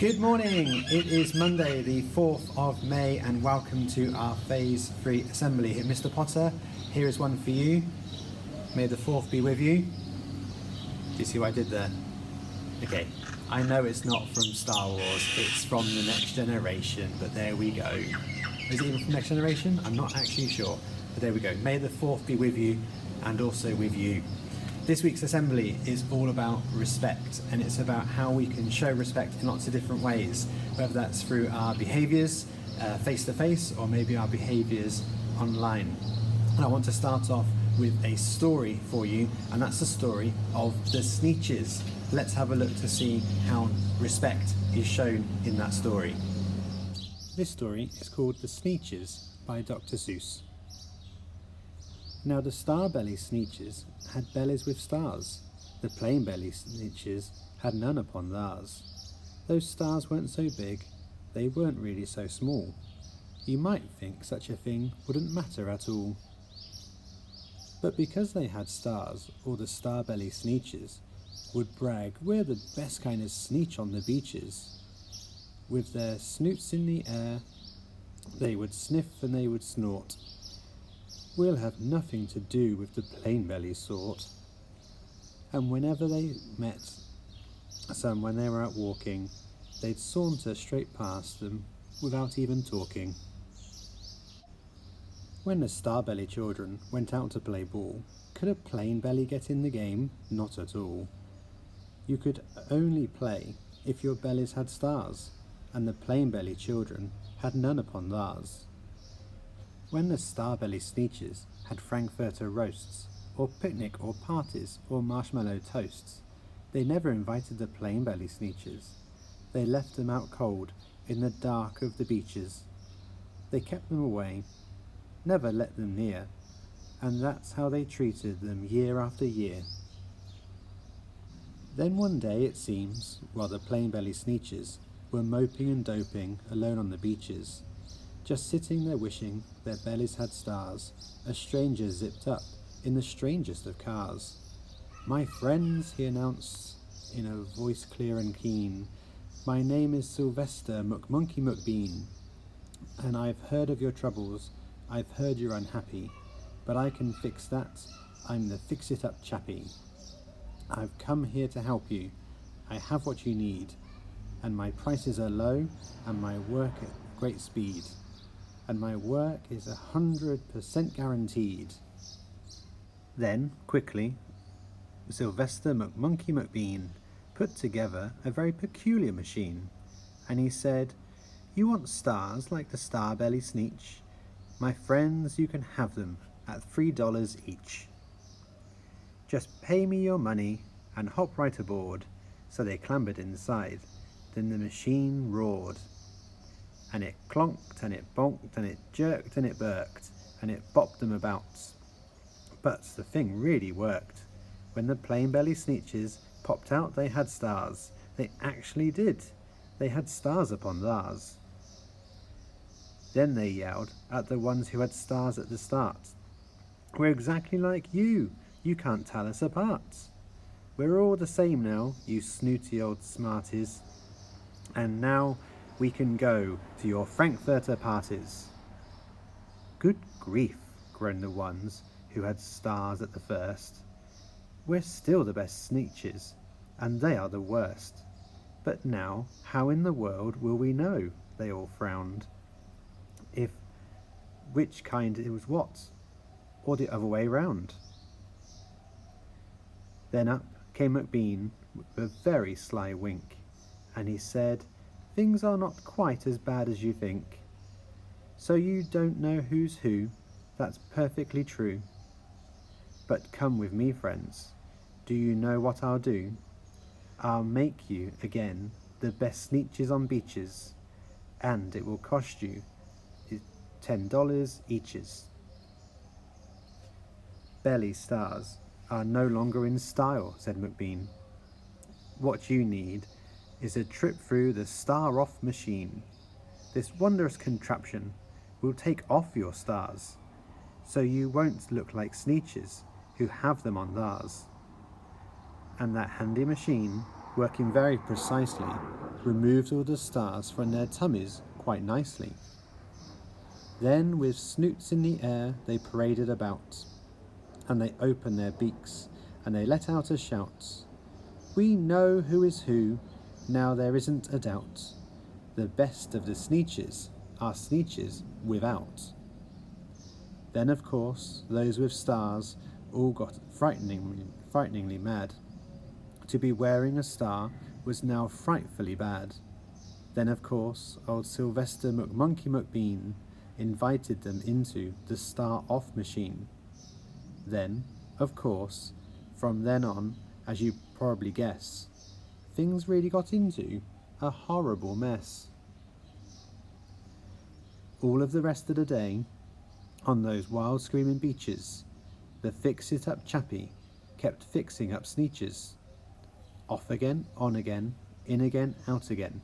Good morning, it is Monday the 4th of May and welcome to our Phase 3 Assembly. Mr. Potter, here is one for you. May the 4th be with you. Do you see what I did there? Okay, I know it's not from Star Wars, it's from The Next Generation, but there we go. Is it even from Next Generation? I'm not actually sure, but there we go. May the 4th be with you and also with you. This week's assembly is all about respect, and it's about how we can show respect in lots of different ways, whether that's through our behaviours face to face or maybe our behaviours online. And I want to start off with a story for you, and that's the story of the Sneetches. Let's have a look to see how respect is shown in that story. This story is called The Sneetches by Dr. Seuss. Now the Starbelly Sneetches had bellies with stars. The plain belly Sneetches had none upon theirs. Those stars weren't so big, they weren't really so small. You might think such a thing wouldn't matter at all. But because they had stars, all the Starbelly Sneetches would brag, "We're the best kind of Sneetch on the beaches." With their snoots in the air, they would sniff and they would snort. "We'll have nothing to do with the plain belly sort." And whenever they met some when they were out walking, they'd saunter straight past them without even talking. When the Starbelly children went out to play ball, could a plain belly get in the game? Not at all. You could only play if your bellies had stars, and the plain belly children had none upon theirs. When the Starbelly Sneetches had Frankfurter roasts, or picnic or parties or marshmallow toasts, they never invited the plain belly Sneetches. They left them out cold in the dark of the beaches. They kept them away, never let them near, and that's how they treated them year after year. Then one day, it seems, while the plain belly Sneetches were moping and doping alone on the beaches, just sitting there wishing their bellies had stars, a stranger zipped up in the strangest of cars. "My friends," he announced in a voice clear and keen, "my name is Sylvester McMonkey McBean, and I've heard of your troubles, I've heard you're unhappy, but I can fix that, I'm the fix-it-up chappie. I've come here to help you, I have what you need, and my prices are low, and my work at great speed. And my work is 100% guaranteed." Then, quickly, Sylvester McMonkey McBean put together a very peculiar machine, and he said, "You want stars like the Starbelly Sneetch? My friends, you can have them at $3 each. Just pay me your money and hop right aboard." So they clambered inside. Then the machine roared. And it clonked, and it bonked, and it jerked, and it burked, and it bopped them about. But the thing really worked. When the plain belly Sneetches popped out, they had stars. They actually did. They had stars upon theirs. Then they yelled at the ones who had stars at the start, "We're exactly like you. You can't tell us apart. We're all the same now, you snooty old smarties. And now we can go to your Frankfurter parties." "Good grief," groaned the ones who had stars at the first. "We're still the best Sneetches, and they are the worst. But now, how in the world will we know," they all frowned, "if which kind it was what, or the other way round?" Then up came McBean with a very sly wink, and he said, "Things are not quite as bad as you think. So you don't know who's who, that's perfectly true. But come with me, friends. Do you know what I'll do? I'll make you again the best Sneetches on beaches, and it will cost you $10 eaches." "Belly stars are no longer in style," said McBean. "What you need is a trip through the Star-Off machine. This wondrous contraption will take off your stars, so you won't look like Sneetches who have them on theirs. And that handy machine working very precisely, removed all the stars from their tummies quite nicely. Then with snoots in the air they paraded about, and they opened their beaks, and they let out a shout. We know who is who, now there isn't a doubt. The best of the Sneetches are Sneetches without. Then of course those with stars all got frighteningly mad. To be wearing a star was now frightfully bad. Then of course old Sylvester McMonkey McBean invited them into the Star Off machine. Then, of course, from then on, as you probably guess, things really got into a horrible mess. All of the rest of the day, on those wild screaming beaches, the fix-it-up chappie kept fixing up Sneetches. Off again, on again, in again, out again.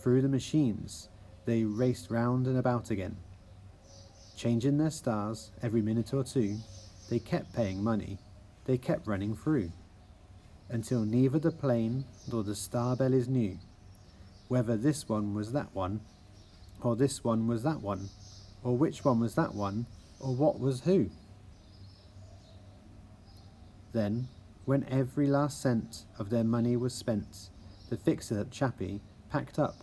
Through the machines, they raced round and about again. Changing their stars every minute or two, they kept paying money, they kept running through, until neither the plane nor the star bellies knew whether this one was that one, or this one was that one, or which one was that one, or what was who. Then, when every last cent of their money was spent, the fix-it-up chappie packed up,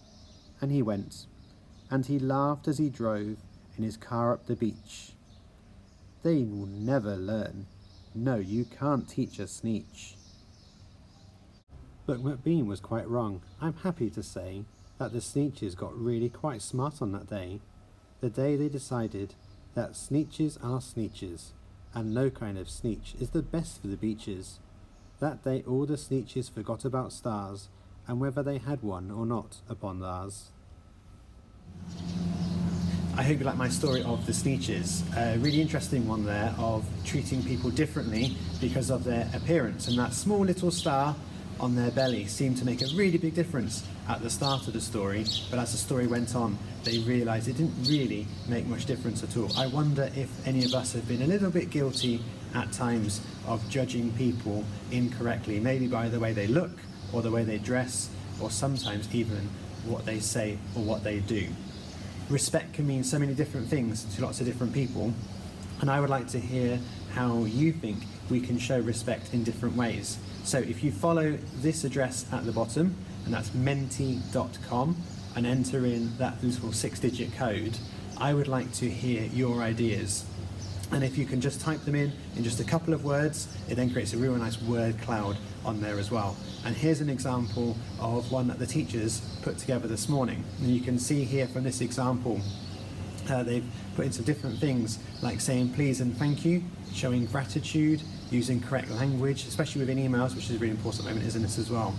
and he went, and he laughed as he drove in his car up the beach. They will never learn. No, you can't teach a Sneetch. But McBean was quite wrong. I'm happy to say that the Sneetches got really quite smart on that day. The day they decided that Sneetches are Sneetches, and no kind of Sneetch is the best for the beaches. That day all the Sneetches forgot about stars, and whether they had one or not upon theirs. I hope you like my story of the Sneetches. A really interesting one there of treating people differently because of their appearance, and that small little star on their belly seemed to make a really big difference at the start of the story, but as the story went on they realised it didn't really make much difference at all. I wonder if any of us have been a little bit guilty at times of judging people incorrectly, maybe by the way they look or the way they dress, or sometimes even what they say or what they do. Respect can mean so many different things to lots of different people, and I would like to hear how you think we can show respect in different ways. So if you follow this address at the bottom, and that's menti.com, and enter in that little 6-digit code, I would like to hear your ideas. And if you can just type them in just a couple of words, it then creates a real nice word cloud on there as well. And here's an example of one that the teachers put together this morning. And you can see here from this example, they've put in some different things like saying please and thank you, showing gratitude, using correct language, especially within emails, which is a really important moment, isn't it, as well?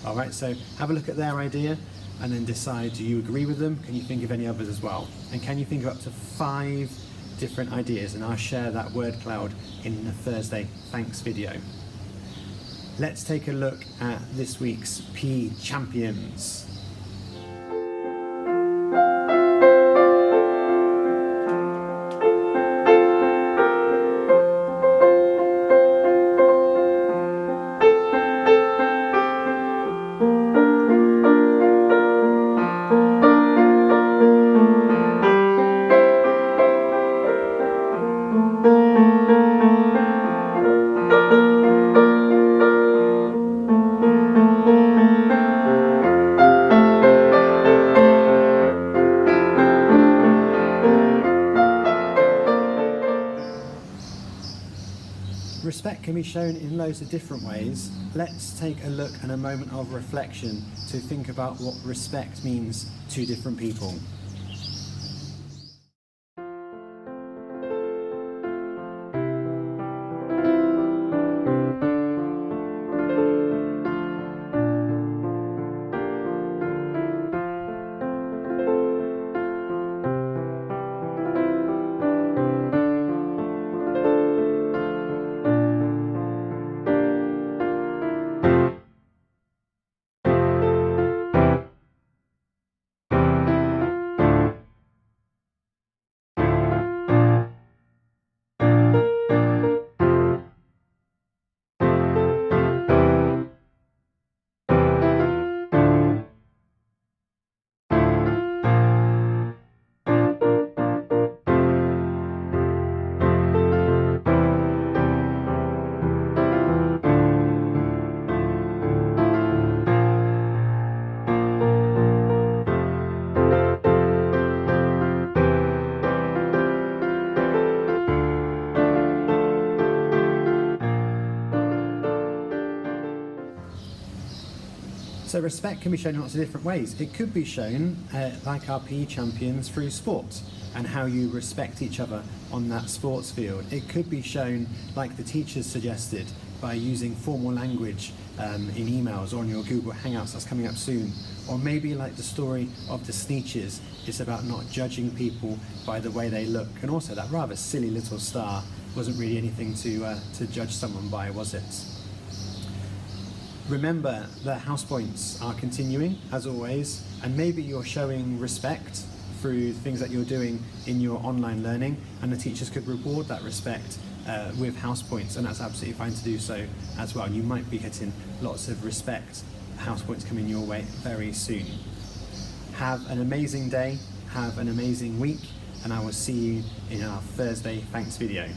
All right, so have a look at their idea and then decide, do you agree with them? Can you think of any others as well? And can you think of up to 5 different ideas? And I'll share that word cloud in the Thursday thanks video. Let's take a look at this week's P Champions. Respect can be shown in loads of different ways. Let's take a look and a moment of reflection to think about what respect means to different people. So respect can be shown in lots of different ways. It could be shown, like our PE champions, through sport and how you respect each other on that sports field. It could be shown, like the teachers suggested, by using formal language in emails or on your Google Hangouts that's coming up soon. Or maybe like the story of the Sneetches, it's about not judging people by the way they look. And also that rather silly little star wasn't really anything to judge someone by, was it? Remember that house points are continuing, as always, and maybe you're showing respect through things that you're doing in your online learning, and the teachers could reward that respect with house points, and that's absolutely fine to do so as well. You might be getting lots of respect house points coming your way very soon. Have an amazing day, have an amazing week, and I will see you in our Thursday thanks video.